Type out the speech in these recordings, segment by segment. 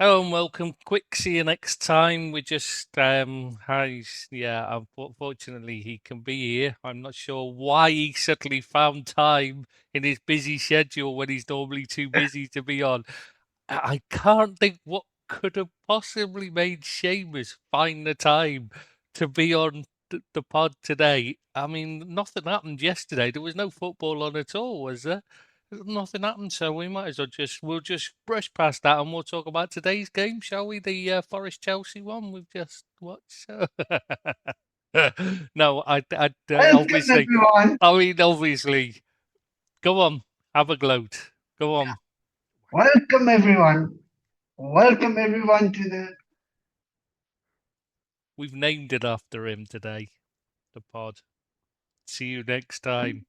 Hello and welcome. Quick, see you next time. We just, unfortunately he can be here. I'm not sure why he suddenly found time in his busy schedule when he's normally too busy to be on. I can't think what could have possibly made Seamus find the time to be on the pod today. I mean, nothing happened yesterday. There was no football on at all, was there? Nothing happened, so we might as well we'll just brush past that and we'll talk about today's game, shall we? The Forest Chelsea one we've just watched. No, Welcome obviously. everyone. I mean, obviously. Go on, have a gloat. Go on. Welcome everyone. Welcome everyone to the We've named it after him today. The pod. See you next time.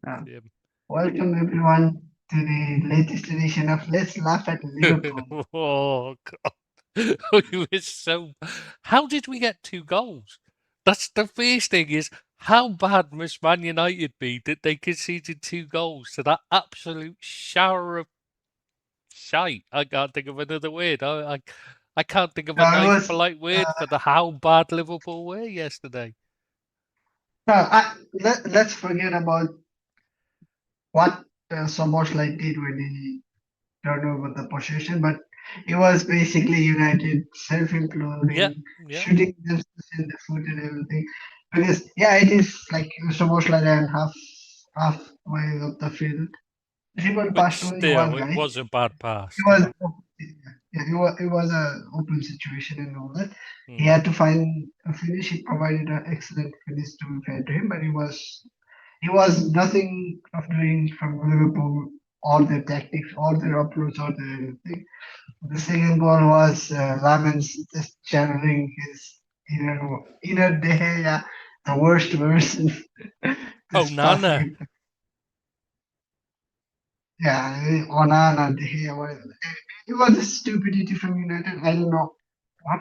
uh, Jim. welcome everyone to the latest edition of Let's Laugh at Liverpool. Oh God. We were so. How did we get 2 goals? That's the first thing. Is how bad must Man United be that they conceded 2 goals to that absolute shower of shite? I can't think of another word. I can't think of a Now it nice, was polite word for the how bad Liverpool were yesterday. let's forget about what Soboslai did when he turned over the possession, but it was basically United Yeah, self-imploding, yeah. shooting themselves in the foot and everything. Because yeah, it is like Soboslai ran halfway up the field. Dribble But past only one still, it guy. was a bad pass, It though. was yeah, it was a open situation and all that. He Hmm. had to find a finish. He provided an excellent finish to be fair to him, but he was nothing of doing from Liverpool or their tactics or their approach or their anything. The second goal was Lamens just channeling his inner De Gea, the worst version, Oh, just passing Nana. it. Yeah, Onana, De Gea, whatever. It was a stupidity from United. I don't know what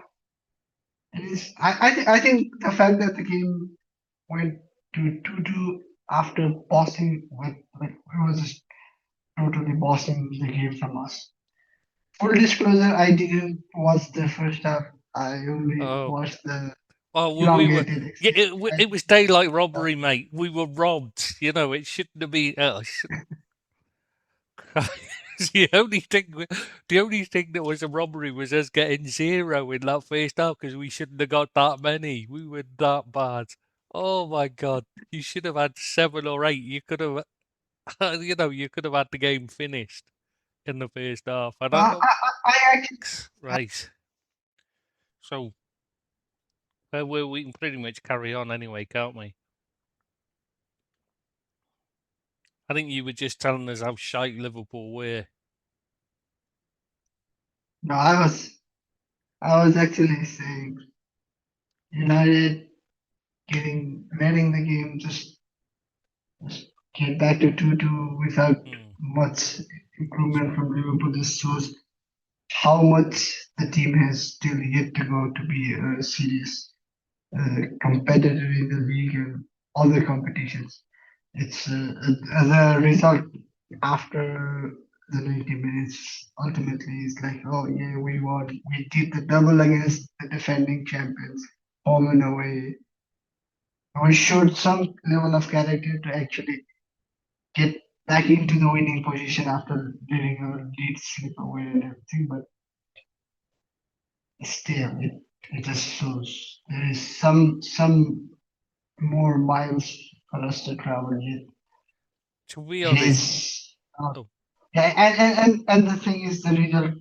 it is. I think the fact that the game went to 2-2 after bossing with it was just totally bossing the game from us. Full disclosure, I didn't watch the first half. I only Oh, watched the oh, well, we were. elongated Yeah, extended it was daylight highlight. robbery, mate. We were robbed. You know, it shouldn't have been. the only thing, the only thing that was a robbery was us getting 0 in that first half because we shouldn't have got that many. We were that bad. Oh my God! You should have had 7 or 8. You could have, you could have had the game finished in the first half. And I Uh, don't. I, I actually Right. So we can pretty much carry on anyway, can't we? I think you were just telling us how shite Liverpool were. no, I was actually saying United letting the game just get back to 2-2 without Hmm. much That's improvement right. from Liverpool. This shows how much the team has still yet to go to be a serious competitor in the league and other competitions. It's as a result after the 90 minutes. Ultimately, it's like, oh yeah, we won. We did the double against the defending champions, home and away. We showed some level of character to actually get back into the winning position after letting our lead slip away and everything. But still, it just shows there is some more miles for us to travel yet. To be It honest, is not. oh, Yeah, and the thing is, the result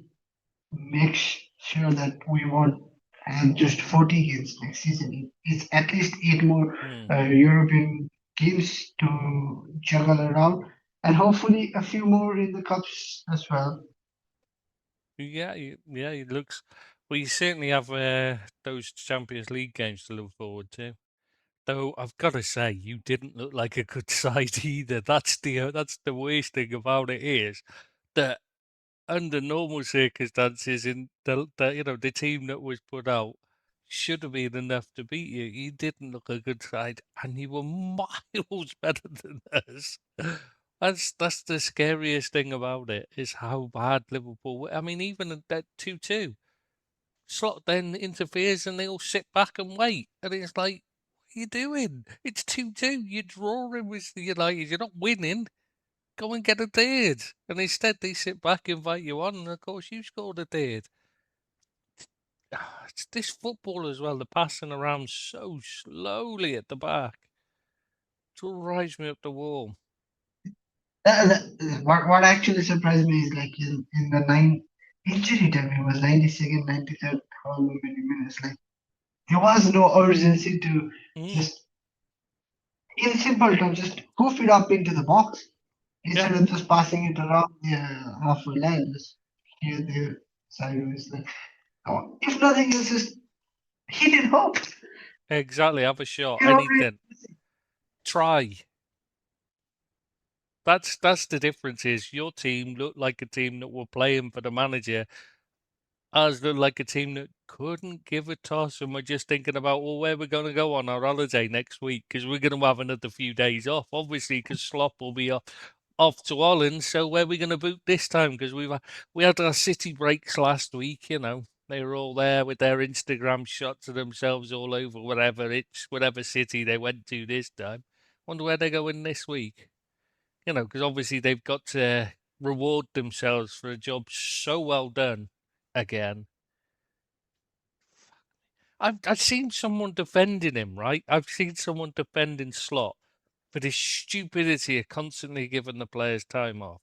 makes sure that we won't have just 40 games next season. It's at least 8 more hmm. European games to juggle around, and hopefully a few more in the cups as well. Yeah, yeah, it looks. Well, you certainly have those Champions League games to look forward to. Though I've got to say, you didn't look like a good side either. That's the worst thing about it is that under normal circumstances, in the team that was put out should have been enough to beat you. You didn't look a good side, and you were miles better than us. That's the scariest thing about it is how bad Liverpool. I mean, even at that 2-2, Slot then interferes and they all sit back and wait, and it's like, what are you doing? It's 2-2. You're drawing with the United. You're not winning. Go and get a third. And instead, they sit back, invite you on, and of course, you scored a third. It's this football as well. The passing around so slowly at the back. It all drives me up the wall. What actually surprised me is like in the injury time, it was 92nd, 93rd, how many minutes? Like there was no urgency to Mm, just, in simple terms, just hoof it up into the box yeah, instead of just passing it around the halfway line, just here, there, sideways. Like, if nothing else, just hit it home. exactly. Have a shot. You're already Anything. Try. That's the difference. Is your team looked like a team that were playing for the manager. Ours looked like a team that couldn't give a toss, and we're just thinking about, well, where we're going to go on our holiday next week because we're going to have another few days off, obviously, because Slop will be off to Holland. So where are we going to boot this time? Because we had our city breaks last week. They were all there with their Instagram shots of themselves all over whatever city they went to this time. Wonder where they're going this week. Because obviously they've got to reward themselves for a job so well done again. I've seen someone defending him, right? I've seen someone defending Slot for this stupidity of constantly giving the players time off.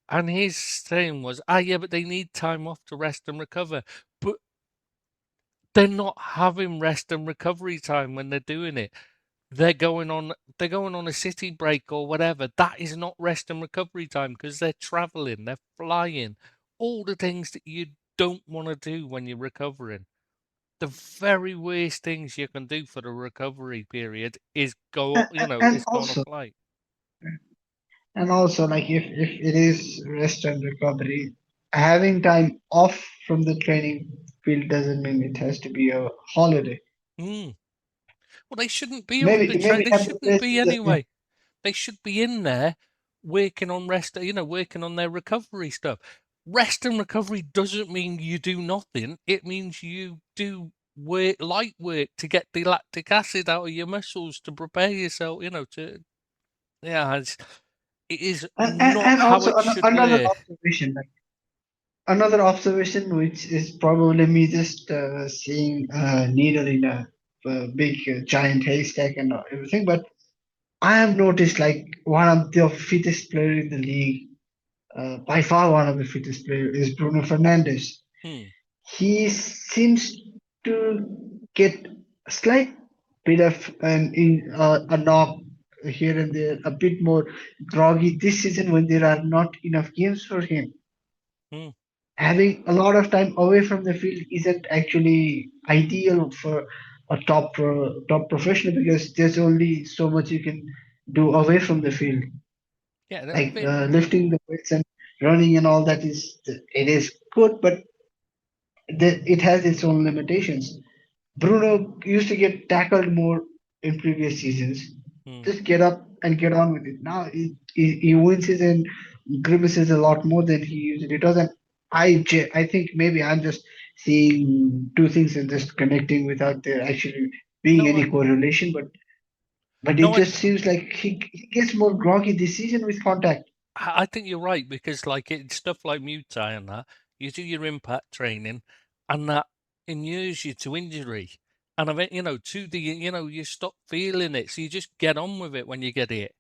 And his thing was, yeah, but they need time off to rest and recover. But they're not having rest and recovery time when they're doing it. They're going on a city break or whatever. That is not rest and recovery time because they're traveling, they're flying, all the things that you don't want to do when you're recovering. The very worst things you can do for the recovery period is and is go on a also flight. like if it is rest and recovery, having time off from the training field doesn't mean it has to be a holiday. Mm. Well, they shouldn't be on the train. Maybe They at the shouldn't be places that, yeah. anyway. They should be in there working on working on their recovery stuff. Rest and recovery doesn't mean you do nothing. It means you do light work to get the lactic acid out of your muscles to prepare yourself, yeah, it is not And how also it should another work. observation, like another observation, which is probably me just seeing a needle in a big giant haystack and everything, but I have noticed like one of the fittest player in the league, by far one of the fittest player is Bruno Fernandes. Hmm. He seems to get a slight bit of a knock here and there, a bit more groggy this season when there are not enough games for him. Hmm. Having a lot of time away from the field isn't actually ideal for a top professional because there's only so much you can do away from the field. Yeah, a Like bit. lifting the weights and running and all that is it is good, but it has its own limitations. Bruno used to get tackled more in previous seasons. Hmm. Just get up and get on with it. Now he winces and grimaces a lot more than he usually does. And I think maybe I'm just seeing two things and just connecting without there actually being No, any correlation. But it no, just seems like he gets more groggy this season with contact. I think you're right because like it's stuff like Muay Thai and that you do your impact training, and that inures you to injury, and I mean to the you stop feeling it, so you just get on with it when you get hit.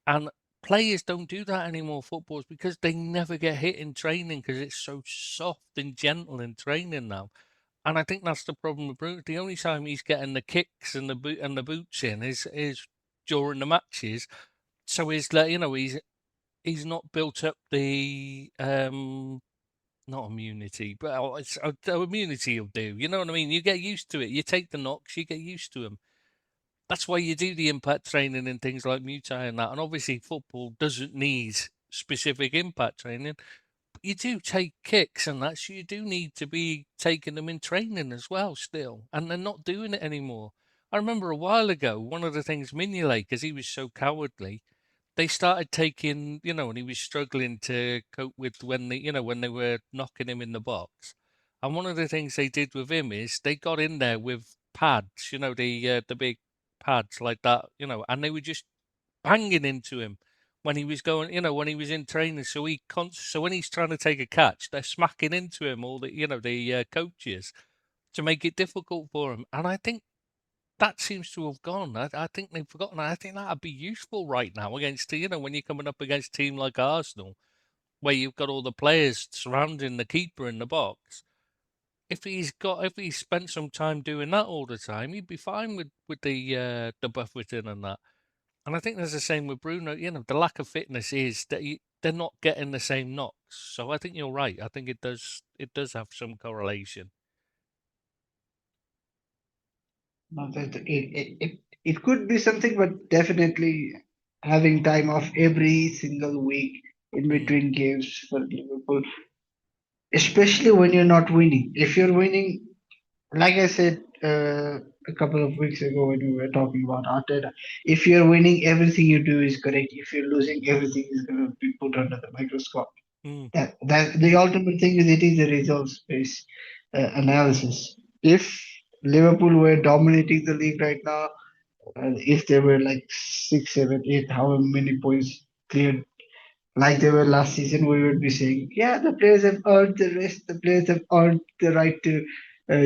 And players don't do that anymore, footballers, because they never get hit in training because it's so soft and gentle in training now. And I think that's the problem with Bruno. The only time he's getting the kicks and the boots in is during the matches. So he's like, he's not built up the not immunity, but it's immunity will do. You know what I mean? You get used to it. You take the knocks, you get used to them. That's why you do the impact training and things like Muay Thai and that. And obviously, football doesn't need specific impact training. But you do take kicks and that, so you do need to be taking them in training as well, still. And they're not doing it anymore. I remember a while ago, one of the things Mignolet, because he was so cowardly, they started taking, when he was struggling to cope with when they were knocking him in the box. And one of the things they did with him is they got in there with pads, the big pads like that, and they were just banging into him when he was going, when he was in training. So when he's trying to take a catch, they're smacking into him, all the coaches, to make it difficult for him. And I think that seems to have gone. I think they've forgotten. I think that'd be useful right now against, when you're coming up against a team like Arsenal, where you've got all the players surrounding the keeper in the box. If he's spent some time doing that all the time, he'd be fine with the buffeting and that. And I think there's the same with Bruno. The lack of fitness is that they're not getting the same knocks. So I think you're right. I think it does have some correlation. No, it could be something, but definitely having time off every single week in Mm, between games for Liverpool, especially when you're not winning. If you're winning, like I said a couple of weeks ago when we were talking about Arteta, if you're winning, everything you do is correct. If you're losing, everything is going to be put under the microscope. mm, That the ultimate thing is it is a results based analysis. If Liverpool were dominating the league right now, if they were like 6, 7, 8, however many points cleared like they were last season, we would be saying, yeah, the players have earned the rest. The players have earned the right to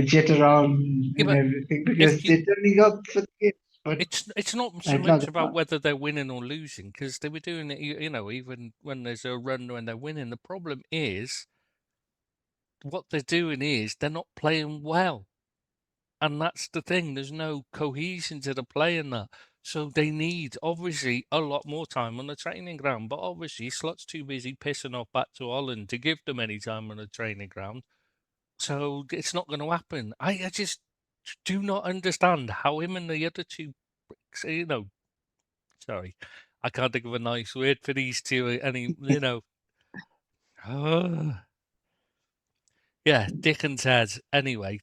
jet around yeah, and but everything because if you they're turning up for the game. But it's not so right now, much they're about not. whether they're winning or losing, because they were doing it, even when there's a run when they're winning. The problem is what they're doing is they're not playing well. And that's the thing. There's no cohesion to the play in that. So they need obviously a lot more time on the training ground. But obviously Slot's too busy pissing off back to Holland to give them any time on the training ground. So it's not going to happen. I just do not understand how him and the other two bricks, sorry, I can't think of a nice word for these two. Yeah, Dick and Ted. Anyway,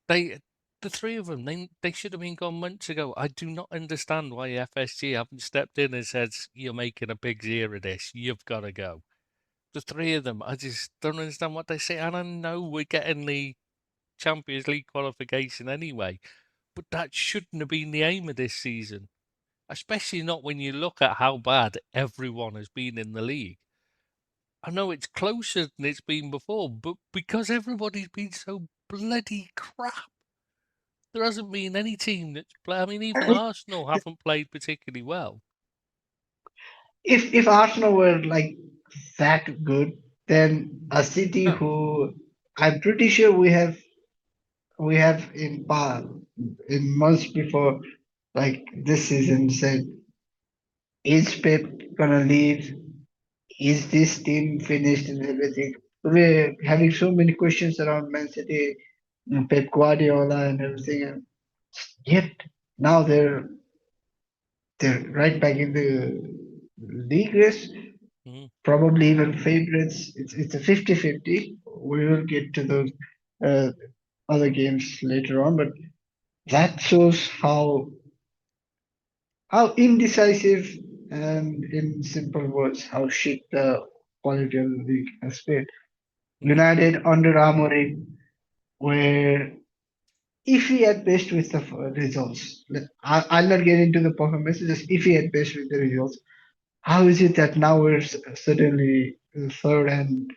They the three of them, they should have been gone months ago. I do not understand why FSG haven't stepped in and said, "You're making a big ear of this. You've got to go." The three of them, I just don't understand what they say. And I know we're getting the Champions League qualification anyway, but that shouldn't have been the aim of this season, especially not when you look at how bad everyone has been in the league. I know it's closer than it's been before, but because everybody's been so bloody crap. There hasn't been any team that's played. I mean, even Arsenal haven't played particularly well. If Arsenal were like that good, then a City No. who I'm pretty sure we have in months before like this season said, is Pep gonna leave? Is this team finished and everything? We're having so many questions around Man City, Pep Guardiola and everything, and yet now they're right back in the league race, Mm. probably even favorites. It's a 50-50. We will get to those uh, other games later on, but that shows how indecisive and in simple words, how shit the quality of the league has been. Mm. United under Amorim were iffy at best with the results. I'll not get into the performances, just iffy at best with the results. How is it that now we're suddenly third and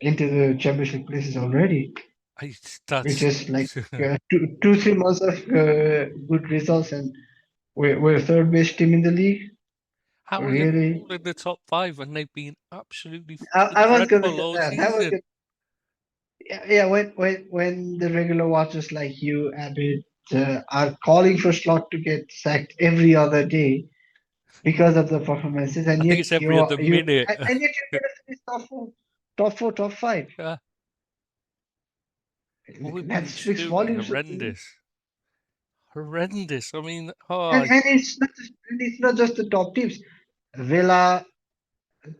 into the championship places already? I, It's that's just like 3 months of good results, and we're third best team in the league. how are Really? Liverpool in the top five when they've been absolutely I was gonna dreadful say all that. I was season? gonna, yeah. When the regular watchers like you, Abid, are calling for Slot to get sacked every other day because of the performances, I and think yet it's every other minute. and yet you're gonna finish top four, top five. Yeah. Well, we've That been speaks absolutely volumes of the league. horrendous. Horrendous. I mean, And it's not just the top teams. Villa,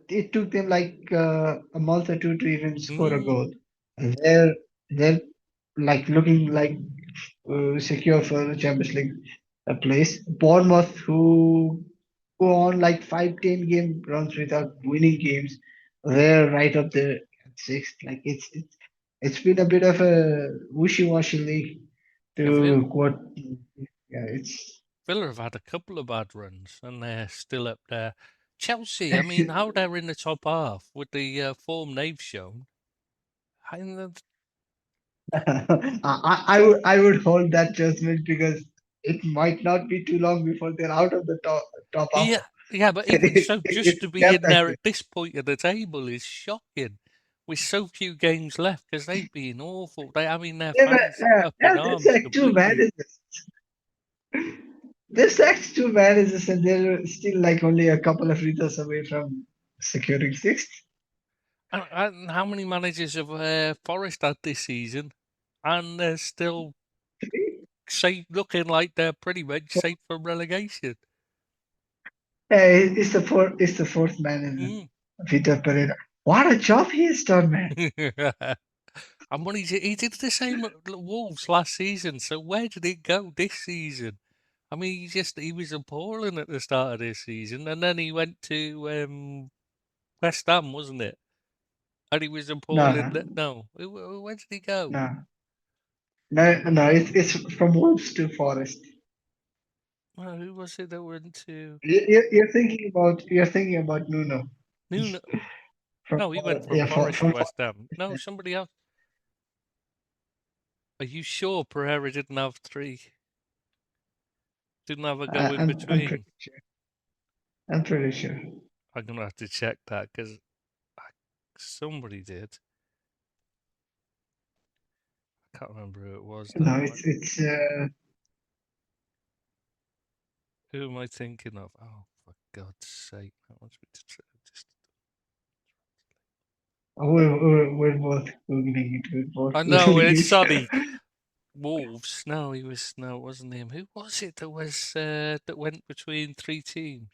it took them like a month or two to even score a mm, goal. They're like looking like secure for the Champions League place. Bournemouth, who go on like 5, 10 game runs without winning games. They're right up there at sixth. Like it's been a bit of a wishy-washy league Yeah, Villa, to quote. Yeah, it's Villa have had a couple of bad runs, and they're still up there. Chelsea, I mean, how they're in the top half with the form they've shown. I mean, I would hold that judgment because it might not be too long before they're out of the top half. yeah, yeah, but even so, just It's to be kept in like there this. at this point of the table is shocking. With so few games left, because they've been awful. I mean, their Yeah, but, fans are up in there's arms like two completely. managers. There's like two managers, and they're still like only a couple of results away from securing sixth. And how many managers have Forest had this season? And they're still safe, looking like they're pretty much safe from relegation. It's the fourth manager, Mm. Vitor Pereira. What a job he has done, man. And when he did the same at Wolves last season, so where did it go this season? I mean, he was appalling at the start of this season, and then he went to West Ham, wasn't it? And he was No, appalling. no, No, where did he go? no, no. It's from Wolves to Forest. Well, who was it that went to You're thinking about Nuno Nuno? from No, he went from yeah Forest to from West Ham. No, somebody else. Are you sure Pereira didn't have three? Didn't have a go in I'm pretty between? sure. I'm pretty sure. I'm gonna have to check that because somebody did. I can't remember who it was No, though. it's Who am I thinking of? Oh, for God's sake! That must be just. we're both googling it. We're both I know googling it's it. Sonny Wolves. No, he was. No, it wasn't him. Who was it that was that went between three teams?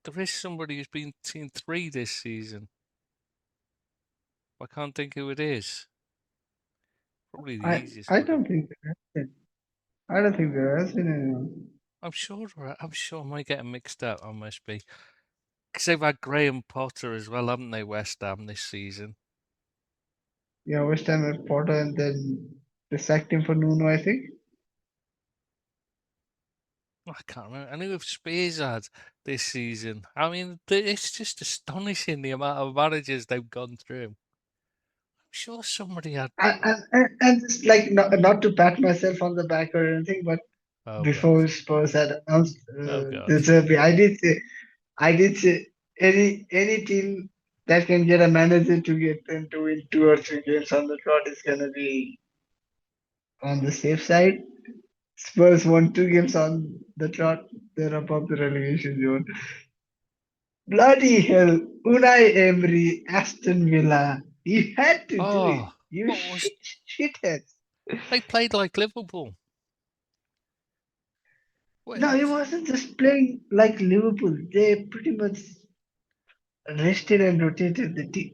There is somebody who's been seen three this season. I can't think who it is. Probably the I easiest I one. don't think there has been. I don't think there has been anyone. I'm sure I might get them mixed up. I must be. Because they've had Graham Potter as well, haven't they, West Ham this season? Yeah, West Ham had Potter, and then they sacked him for Nuno, I think. I can't remember. I knew if Spears had this season. I mean, it's just astonishing the amount of managers they've gone through. I'm sure somebody had. And it's like not to pat myself on the back or anything, but Oh God! before Spurs had announced Oh God! the survey, I did say any team that can get a manager to get them to win 2 or 3 games on the trot is gonna be on the safe side. Spurs won 2 games on the trot. They're above the relegation zone. Bloody hell, Unai Emery, Aston Villa. You had to do it. Oh, You what was shitheads. they played like Liverpool? No, he Wait, wasn't just playing like Liverpool. They pretty much rested and rotated the team.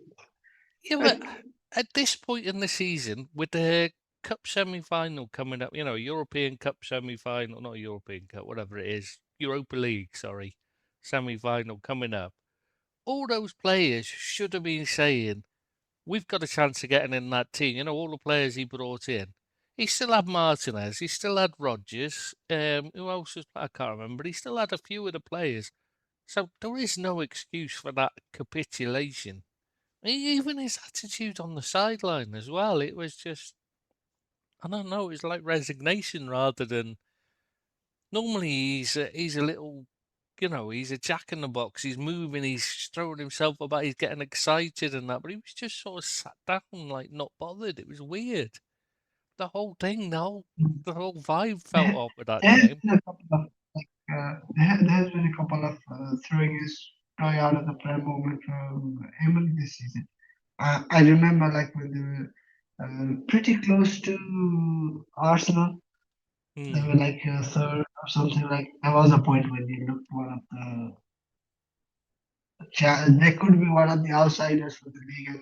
yeah, but Like, at this point in the season, with the Cup semi-final coming up, European Cup semi-final, not European Cup, whatever it is, Europa League, sorry, semi-final coming up. All those players should have been saying, "We've got a chance of getting in that team." All the players he brought in. He still had Martinez. He still had Rodgers. Who else was? I can't remember. But he still had a few of the players. So there is no excuse for that capitulation. Even his attitude on the sideline as well. It was just, I don't know. It was like resignation rather than. Normally he's a little, he's a jack in the box. He's moving. He's throwing himself about. He's getting excited and that. But he was just sort of sat down, like not bothered. It was weird. The whole thing, the whole vibe felt there off at that has game. been a couple of there has been a couple of throwing his toy out of the prem moment from Emery this season. I remember like when they were pretty close to Arsenal. They Hmm. were like third or something like. There was a point when they looked one of the. They could be one of the outsiders for the league, and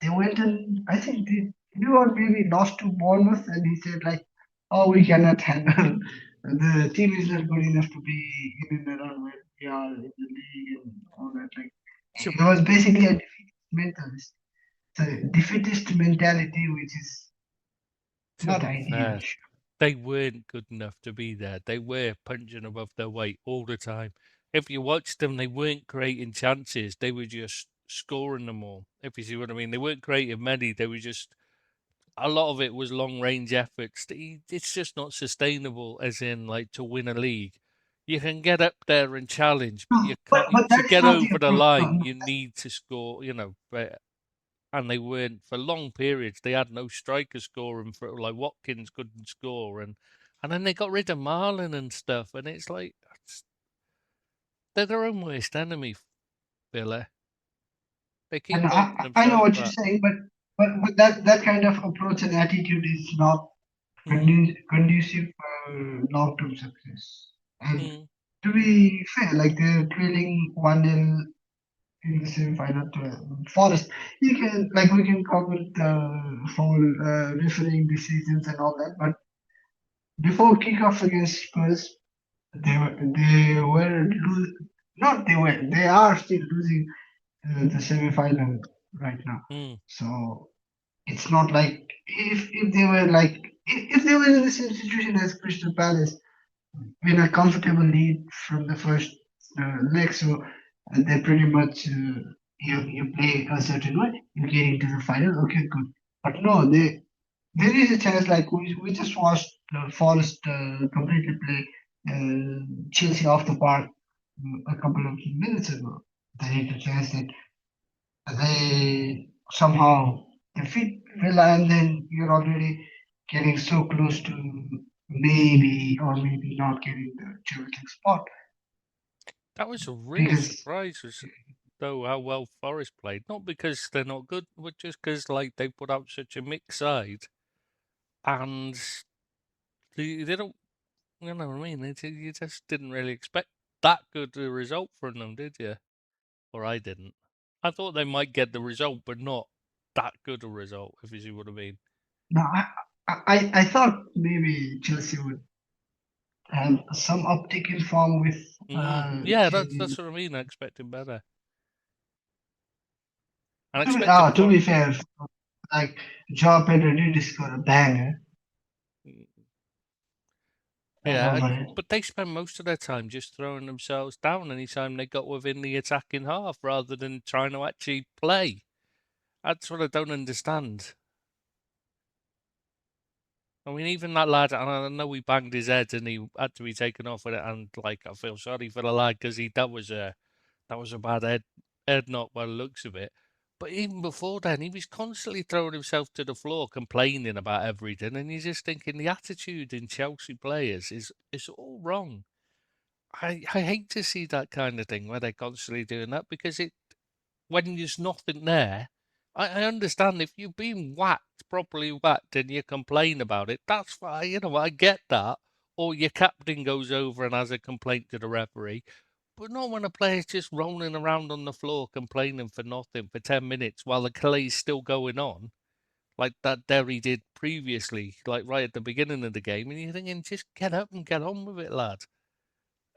they went and I think they drew or maybe lost to Bournemouth, and he said like, "Oh, we cannot handle." the team is not good enough to be in and around where we are in the league and all that. Like So, it was basically a defeatist mentalist, so defeatist mentality, which is to not be ideal. fair, they weren't good enough to be there. They were punching above their weight all the time. If you watched them, they weren't creating chances. They were just scoring them all. If you see what I mean, they weren't creating many. They were just a lot of it was long range efforts. It's just not sustainable, as in like to win a league. You can get up there and challenge, but No, you can't. but To that is get not the over the approach. No, line, no. you need to score. And they weren't for long periods. They had no striker scoring for like Watkins couldn't score, and then they got rid of Marlon and stuff, and it's like they're their own worst enemy, Villa. They keep And working I know themselves what you're back. saying, but that kind of approach and attitude is not Mm, conducive for long-term success. And mm, to be fair, like they're trailing 1-0 in the semi-final to Forest. You can like we can cover the whole refereeing decisions and all that, but before kickoff against Spurs, they are still losing the semi-final right now. mm. So it's not like if they were like if they were in the same situation as Crystal Palace, in a comfortable lead from the first leg, so they pretty much you play a certain way, you get into the final, okay, good. But no, there is a chance like we just watched Forest completely play Chelsea off the park a couple of minutes ago. There is a chance that they somehow defeat Villa, and then you're already getting so close to maybe or maybe not getting the Champions League spot That was a real because surprise, was though how well Forest played. Not because they're not good, but just because like they put out such a mixed side, and they don't. You know what I mean? You just didn't really expect that good a result from them, did you? Or I didn't. I thought they might get the result, but not that good a result, if you see what I mean. now I thought maybe Chelsea would have some uptick in form with Yeah, changing. that's what I mean. I expected better. I expected To for be fair, like Joao Pedro did score a banger yeah, over it. but they spend most of their time just throwing themselves down anytime they got within the attacking half, rather than trying to actually play. That's what I don't understand. I mean, even that lad, and I know he banged his head and he had to be taken off with it, and like I feel sorry for the lad because that was a bad head knock by the looks of it. But even before then, he was constantly throwing himself to the floor, complaining about everything, and you're just thinking the attitude in Chelsea players is all wrong. I hate to see that kind of thing where they're constantly doing that because it when there's nothing there, I understand if you've been whacked, properly whacked, and you complain about it, that's fine, I get that. Or your captain goes over and has a complaint to the referee. But not when a player's just rolling around on the floor complaining for nothing for 10 minutes while the play's still going on, like that Derry did previously, like right at the beginning of the game. And you're thinking, just get up and get on with it, lad.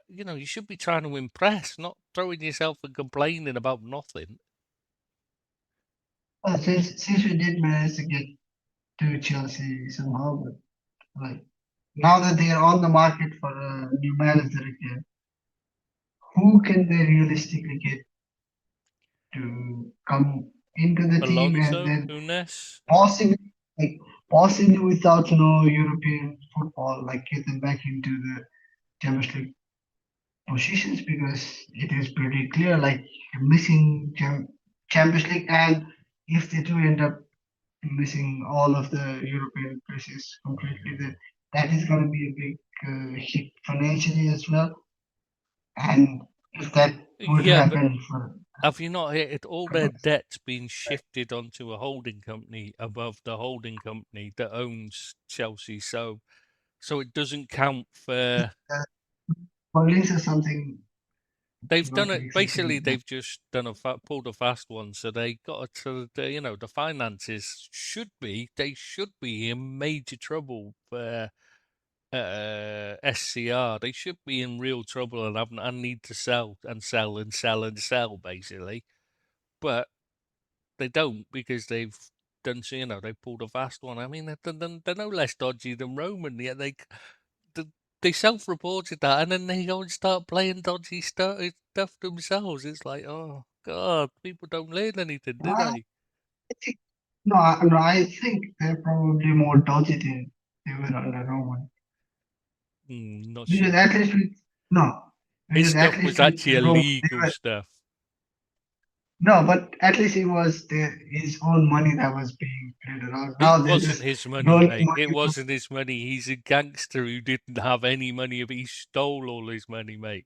You should be trying to impress, not throwing yourself and complaining about nothing. Since we did manage to get to Chelsea somehow, but like now that they are on the market for a new manager again, who can they realistically get to come into the team and Alonso, then Unes. possibly like possibly without no European football, like get them back into the Champions League positions because it is pretty clear like missing Champions League, and if they do end up missing all of the European places completely, then that is going to be a big hit financially as well. And if that were to Yeah, but happen for have you not heard all a couple their of debts being shifted onto a holding company above the holding company that owns Chelsea? So it doesn't count for. uh, holdings or something, They've done not it exactly basically. that. They've just done pulled a fast one, so they got to the finances should be they should be in major trouble. SCR, they should be in real trouble and having and need to sell and sell and sell and sell basically, but they don't because they've done so. They pulled a fast one. I mean, they're no less dodgy than Roman, yet they self-reported that, and then they go and start playing dodgy stuff themselves. It's like, oh god, people don't learn anything, do I they? think no, I think they're probably more dodgy than they were under Roman. Not Because sure. at least with no, His because at stuff was least with actually Roman, they illegal were stuff. no, but at least it was his own money that was being played around. It Now they're wasn't just his money, rolling mate. It money from. wasn't his money. He's a gangster who didn't have any money. But he stole all his money, mate.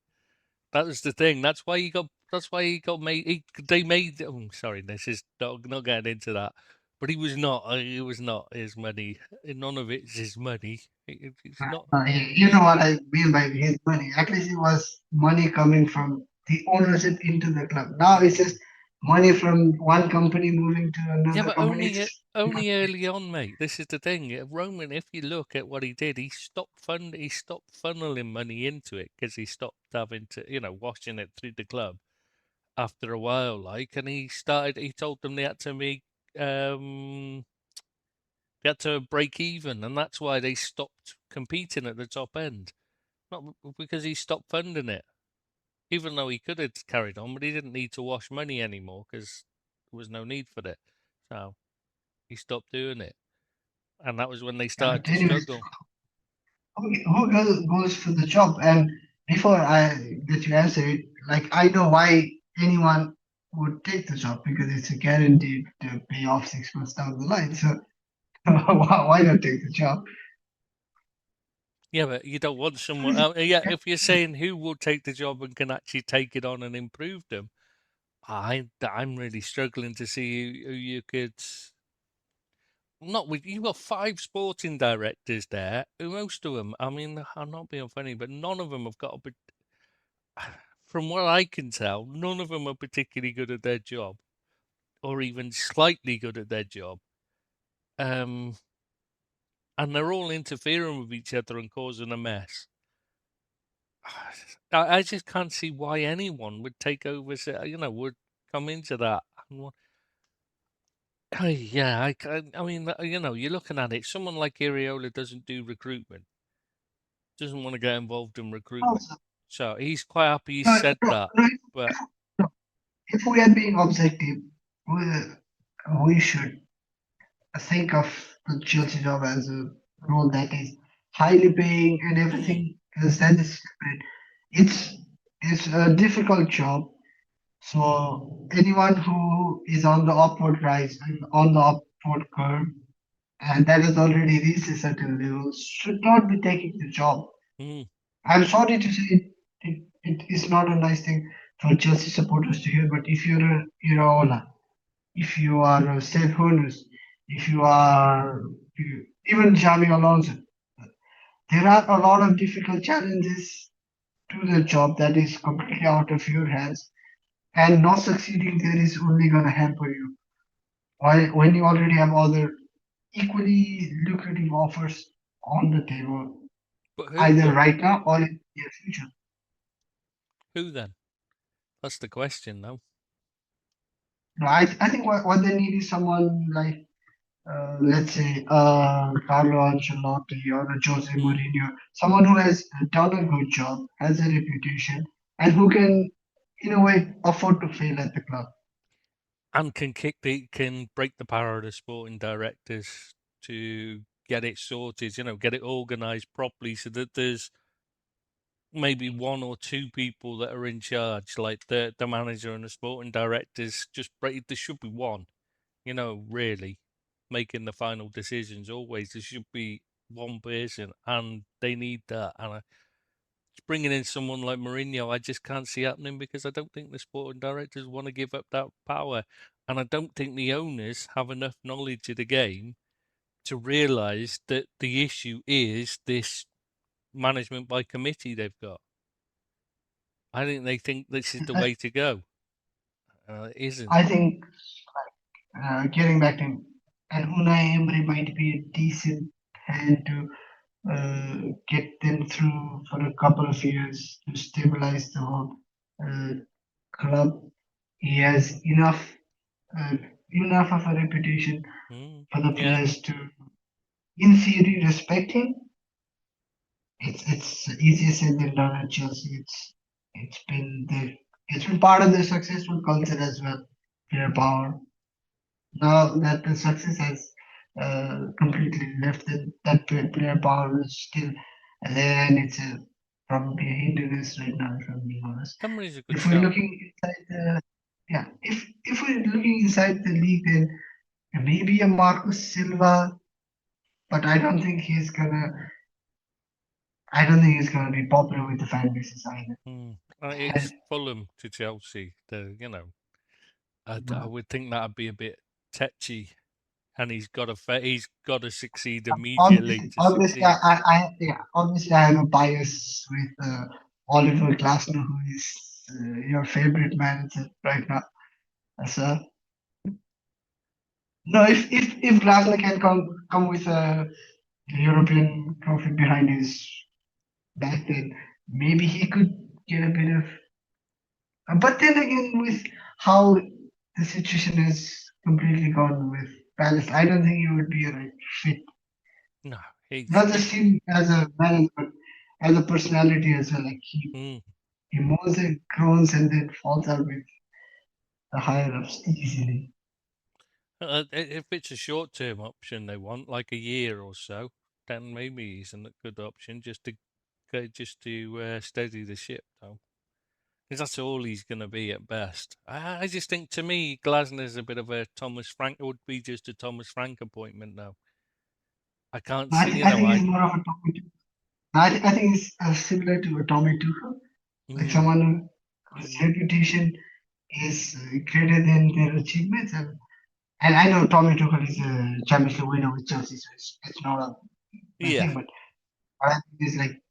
That was the thing. That's why he got. That's why he got made. They made. Oh, sorry, this is not getting into that. But he was not. It was not his money. None of it's his money. It's not. You know what I mean by his money. At least it was money coming from the ownership into the club. Now it's just Mm. money from one company moving to Yeah, another but company. only early on, mate. This is the thing. Roman, if you look at what he did, he stopped funneling money into it because he stopped having to, washing it through the club after a while, like, and he told them um, they had to break even, and that's why they stopped competing at the top end. Not because he stopped funding it, even though he could have carried on, but he didn't need to wash money anymore because there was no need for it. So he stopped doing it. And that was when they Yeah, started but to anyways, struggle. who goes for the job? And before I let you answer it, like I know why anyone would take the job because it's a guaranteed payoff 6 months down the line. So why not take the job? Yeah, but you don't want someone. Yeah, if you're saying who will take the job and can actually take it on and improve them, I'm really struggling to see who you could. Not with you've got five sporting directors there. Who most of them? I mean, I'm not being funny, but none of them have got a. From what I can tell, none of them are particularly good at their job, or even slightly good at their job. Um, and they're all interfering with each other and causing a mess. I just can't see why anyone would take over, would come into that. Yeah, I mean, you're looking at it. Someone like Iriola doesn't do recruitment, doesn't want to get involved in recruitment. Also, So he's quite happy he no, said no, that. no, But no. If we are being objective, we should think of the Chelsea job as a role that is highly paying and mm, everything else that is separate. It's it's a difficult job. So anyone who is on the upward rise and on the upward curve and that has already reached a certain level should not be taking the job. mm, I'm sorry to say it is not a nice thing for Chelsea supporters to hear, but if you're a Iraola, if you are a Seth Holness, if you are even Xavi Alonso, there are a lot of difficult challenges to the job that is completely out of your hands, and not succeeding there is only going to hamper you. While when you already have other equally lucrative offers on the table, but who either though? right now or in the near future. Who then? That's the question, though. No, I think what they need is someone like let's say Carlo Ancelotti or a Jose Mm. Mourinho, someone who has done a good job, has a reputation, and who can, in a way, afford to fail at the club. And can break the power of the sporting directors to get it sorted. Get it organised properly so that there's maybe one or two people that are in charge, like the manager and the sporting directors. Just break. There should be one. Really making the final decisions. Always there should be one person, and they need that. And bringing in someone like Mourinho, I just can't see happening because I don't think the sporting directors want to give up that power, and I don't think the owners have enough knowledge of the game to realise that the issue is this management by committee they've got. I think they think this is the I, way to go. It isn't. I think getting back to him, and Unai Emery might be a decent hand to get them through for a couple of years to stabilize the whole uh, club. He has uh, enough of a reputation Mm, for the yeah. players to, in theory, respect him. It's easier said than done at Chelsea. It's been part of their successful culture as well. Player power. Now that the success has completely left, that player power is still there, and it's probably a hindrance right now, if I'm being honest. Emery's a good If we're shout. looking inside the yeah, if we're looking inside the league, then maybe a Marcus Silva, but I don't think he's gonna be popular with the fan bases either. Mm. And, It's Fulham to Chelsea. I uh, would think that'd be a bit tetchy, and he's got to succeed immediately obviously, to succeed. obviously, I have a bias with Oliver Glasner, who is your favorite manager right now. So no, if Glasner can come with a European trophy behind his back, then maybe he could get a bit of. But then again, with how the situation has completely gone with Palace, I don't think he would be a right fit. No, he's Not just him as a man, but as a personality as well. Like mm, he moans and groans and then falls out with the higher ups easily. if it's a short-term option they want, like a year or so, then maybe he's a good option just to steady the ship, though. Because that's all he's going to be at best. I just think, to me, Glasner's a bit of a Thomas Frank. It would be just a Thomas Frank appointment now. I can't see, I think he's more of a Tommy. I think he's similar to a Tommy Tuchel, like mm, someone whose reputation is greater than their achievements. And I know Tommy Tuchel is a Champions League winner with Chelsea, so it's not a bad yeah, thing. But what I think is like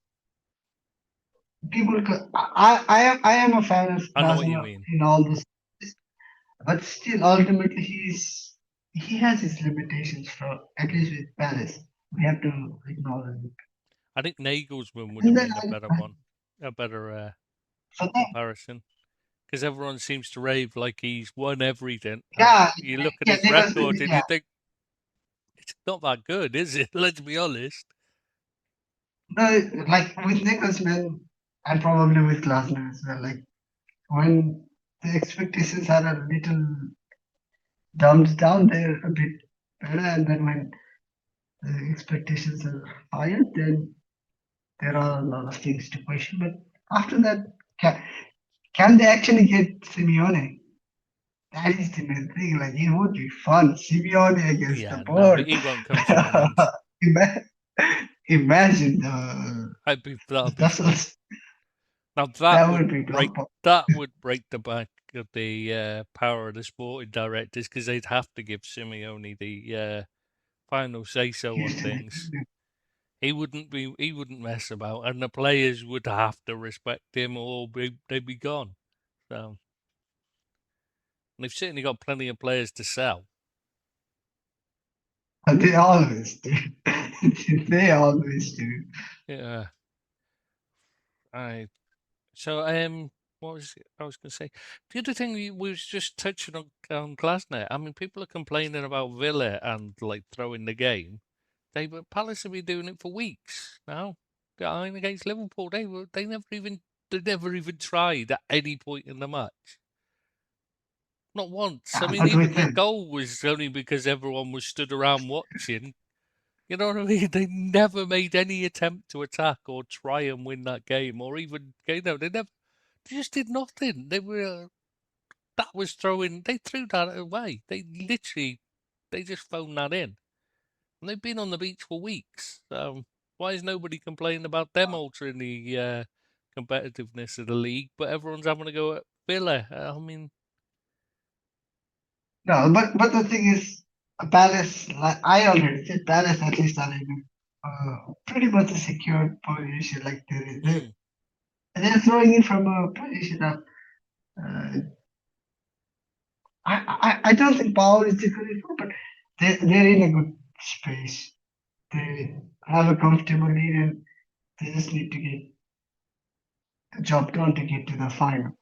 I am a fan of I know what you Glasner mean. in all this, but still, ultimately, he has his limitations for at least with Palace. We have to acknowledge it. I think Nagelsmann would And have then been a better one, a better for that, comparison. Because everyone seems to rave like he's won everything, and yeah, you look at yeah, his Nicholson, record and you yeah. think it's not that good, is it? Let's be honest. No, like with Nicholson and probably with Glasner as well. Like when the expectations are a little dumbed down, they're a bit better, and then when the expectations are higher, then there Mm. are a lot of things to question. But after that, can, can they actually get Simeone? That is the main thing. Like it would be fun. Simeone against the Yeah, no, board. he won't come to an end. Ima- Imagine That'll the be fun. tussles. Now That would be blockbuster. that would break the back of the power of the sporting directors, because they'd have to give Simeone the final say so on Used to things. it. He wouldn't mess about, and the players would have to respect him, or they'd be gone. So, and they've certainly got plenty of players to sell. They always do. They always do. Yeah, I so what was it I was going to say? The other thing we was just touching on Glasner. I mean, people are complaining about Villa and like throwing the game. But Palace have been doing it for weeks now. I mean, against Liverpool, they never even tried at any point in the match. Not once. I Yeah, mean, but even with the the goal was only because everyone was stood around watching. You know what I mean? They never made any attempt to attack or try and win that game, or even they just did nothing. That was throwing. They threw that away. They just phoned that in, and they've been on the beach for weeks. So why is nobody complaining about them altering the competitiveness of the league? But everyone's having to go at Villa. I mean, no, but the thing is, Palace. Like I already said, Palace at least are in pretty much a secure position. Like mm, they're throwing in from a position of. Uh, I don't think power is the correct word, but they're in a good space. They have a comfortable lead, and they just need to get the job done to get to the final.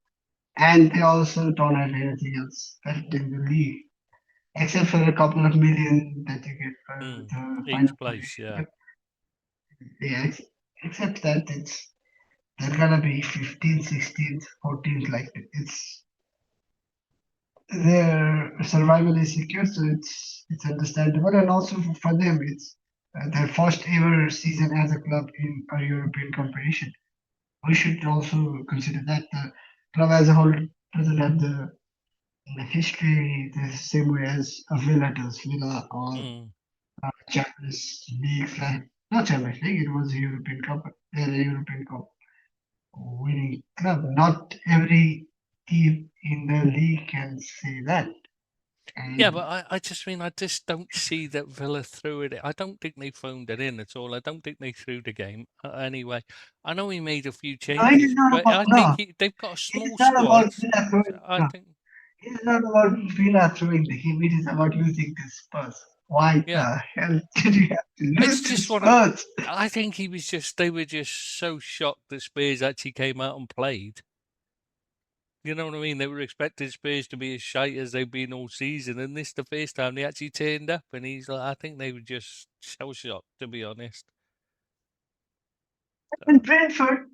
And they also don't have anything else left in the league, except for a couple of million that you get for the final Each place, position. yeah. But yeah, except that they're gonna be 15th, 16th, 14th. Like it's their survival is secure, so it's understandable, and also for them, it's their first ever season as a club in a European competition. We should also consider that the club as a whole doesn't have the history the same way as a Villa does. Villa or Mm. Champions League, like not Champions League, it was a European Cup. They're a European Cup winning club. Not every team in the league can say that. Yeah, And but I just mean, I just don't see that Villa threw it. I don't think they phoned it in at all. I don't think they threw the game anyway. I know he made a few no, it is changes, not but about I think no. they've got a It is small not squad. about Villa So throwing. I No, think, it is not about Villa throwing the game. It is about losing to Spurs. Why yeah, the hell did you have to it's lose to just one of. Spurs? I think he was just. They were just so shocked that Spurs actually came out and played. You know what I mean? They were expecting Spurs to be as shite as they've been all season, and this the first time they actually turned up. And he's like, I think they were just shell shocked, to be honest. And So, Brentford,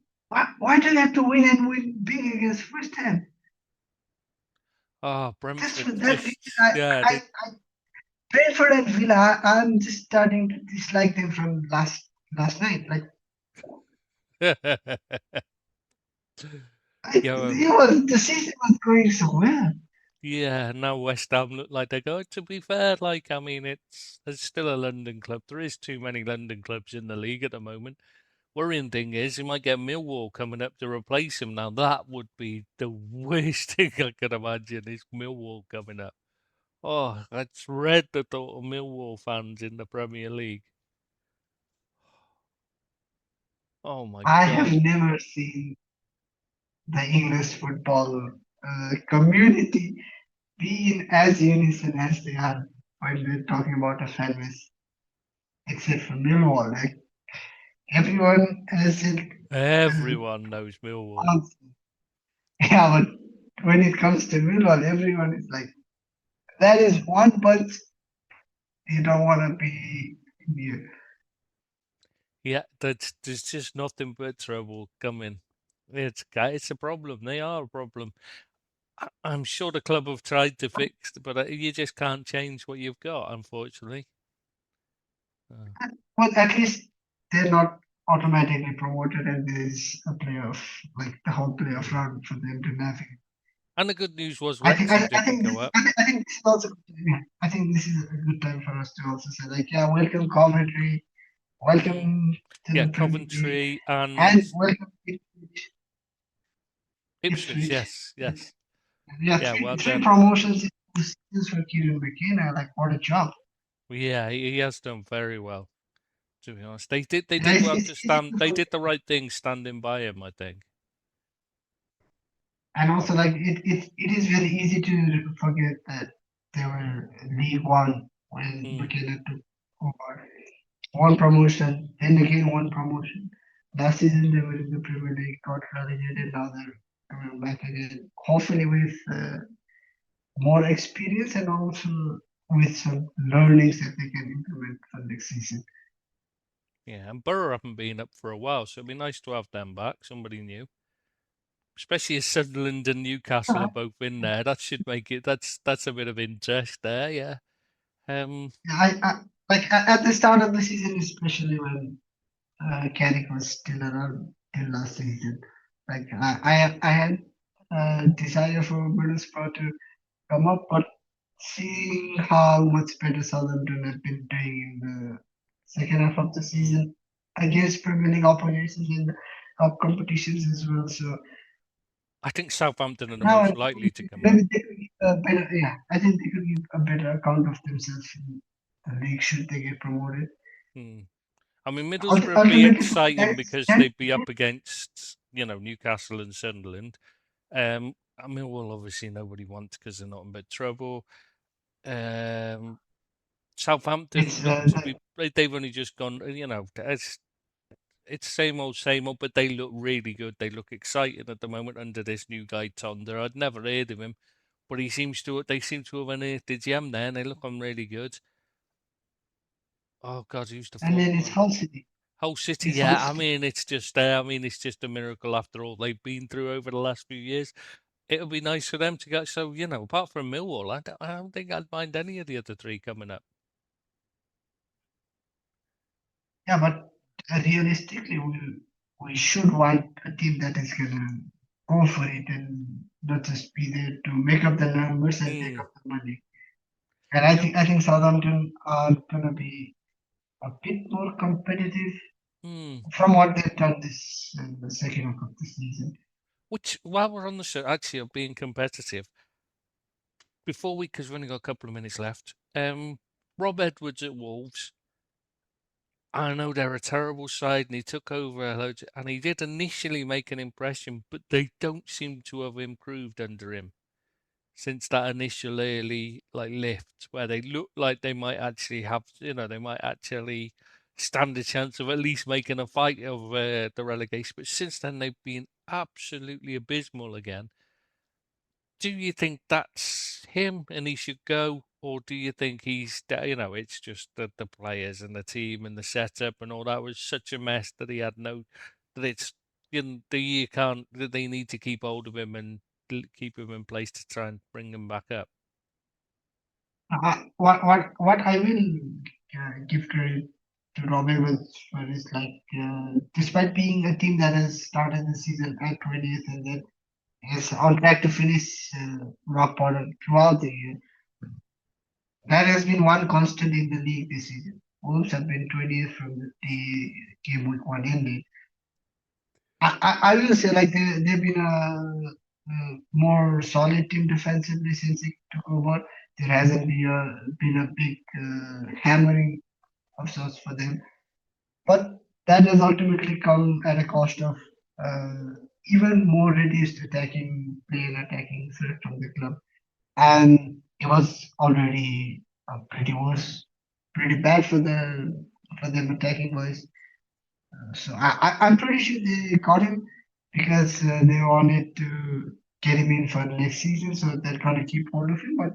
why do they have to win and win big against West Ham? Just Brentford for that reason, just yeah, I Brentford and Villa, I'm just starting to dislike them from last night. Like they yeah, it was the season was going so well. yeah. Now West Ham look like they're going. To be fair, like I mean, it's still a London club. There is too many London clubs in the league at the moment. Worrying thing is, you might get Millwall coming up to replace him. Now that would be the worst thing I could imagine. Is Millwall coming up? Oh, I dread the thought of Millwall fans in the Premier League. Oh my I have God. never seen the English football community be in as unison as they are when we're talking about a fan base, except for Millwall. Like everyone has it. Uh, Everyone knows Millwall. yeah, but when it comes to Millwall, everyone is like, that is one bunch you don't want to be near. Yeah, there's just nothing but trouble coming. It's a problem. They are a problem. I'm sure the club have tried to fix it, but you just can't change what you've got, unfortunately. Uh, Well, at least they're not automatically promoted and there's a playoff, like the whole playoff mm. round for them to navigate. And the good news was Wrexham didn't go up. I think this is also yeah, I think this is a good time for us to also say like yeah, welcome Coventry, Mm. welcome to Yeah, the Premier League, Coventry and and welcome Ipswich. Ipswich. Ipswich. Yes, yes. Yeah, Yeah, well three done. promotions in 2 seasons for Kieran McKenna. Like what a job! Yeah, he has done very well. To be honest, they Yeah, did well it's to easy stand. to They forget. did the right thing standing by him, I think. And also like it is very easy to forget that they were League One when Mm. McKenna took over. One promotion, then again one promotion. Last season they were in the Premier League, got relegated. Now they're coming back again. Hopefully with more experience and also with some learnings that they can implement for next season. Yeah, and Borough haven't been up for a while, so it'd be nice to have them back. Somebody new, especially as Sunderland and Newcastle are both in there. That should make it. That's a bit of interest there. Yeah. Um. I like at the start of the season, especially when Carrick was still around till last season. Like I had a desire for Middlesbrough to come up, but seeing how much better Southampton have been doing in the second half of the mm, season against Premier League opponents in the cup competitions as well. So I think Southampton are the now most likely to come up. maybe they could give a better, yeah, I think they could give a better account of themselves in the league should they get promoted. Mm. I mean, Middlesbrough would be Ultimately, for exciting fans, because then they'd be up against Newcastle and Sunderland. I mean, well, obviously nobody wants because they're not in big trouble. Um, Southampton It's look to be. They've only just gone. It's same old, but they look really good. They look exciting at the moment under this new guy Tonder. I'd never heard of him, but he seems to. They seem to have unearthed a gem there, and they look on really good. Oh God, who's the and fourth then it's one? Hull City. Hull City, It's Hull yeah. City. It's just there. It's just a miracle after all they've been through over the last few years. It'll be nice for them to go. So apart from Millwall, I don't think I'd mind any of the other three coming up. Yeah, but realistically, we should want a team that is gonna go for it and not just be there to make up the numbers and take Mm. up the money. And I Yep. think I think Southampton are gonna be a bit more competitive Mm. from what they've done this in the second half of the season. Which, while we're on the show, actually, of being competitive, before because we've only got a couple of minutes left. Rob Edwards at Wolves. I know they're a terrible side, and he took over and he did initially make an impression, but they don't seem to have improved under him since that initial early lift, where they look like they might actually have, they might actually stand a chance of at least making a fight of the relegation. But since then, they've been absolutely abysmal again. Do you think that's him and he should go, or do you think it's just the players and the team and the setup and all that was such a mess that he had no, that it's, the you can't, that they need to keep hold of him and keep him in place to try and bring him back up? What I will give credit to Rob Evans for is like, despite being a team that has started the season at 20th and then is on track to finish rock bottom throughout the year, there has been one constant in the league this season. Wolves have been 20th from the game week one ended. I will say like they've been a more solid team defensively since he took over. There hasn't been a big hammering of sorts for them, but that has ultimately come at a cost of uh, even more reduced attacking play and attacking threat from the club. And it was already pretty bad for them attacking wise. So I'm pretty sure they caught him because they wanted to get him in for next season, so they're gonna keep hold of him. But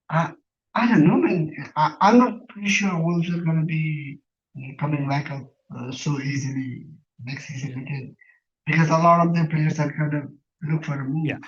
I I don't know, man. I'm not pretty sure Wolves are gonna be coming back up so easily next season Yeah. again because a lot of their players are gonna look for a Yeah. move.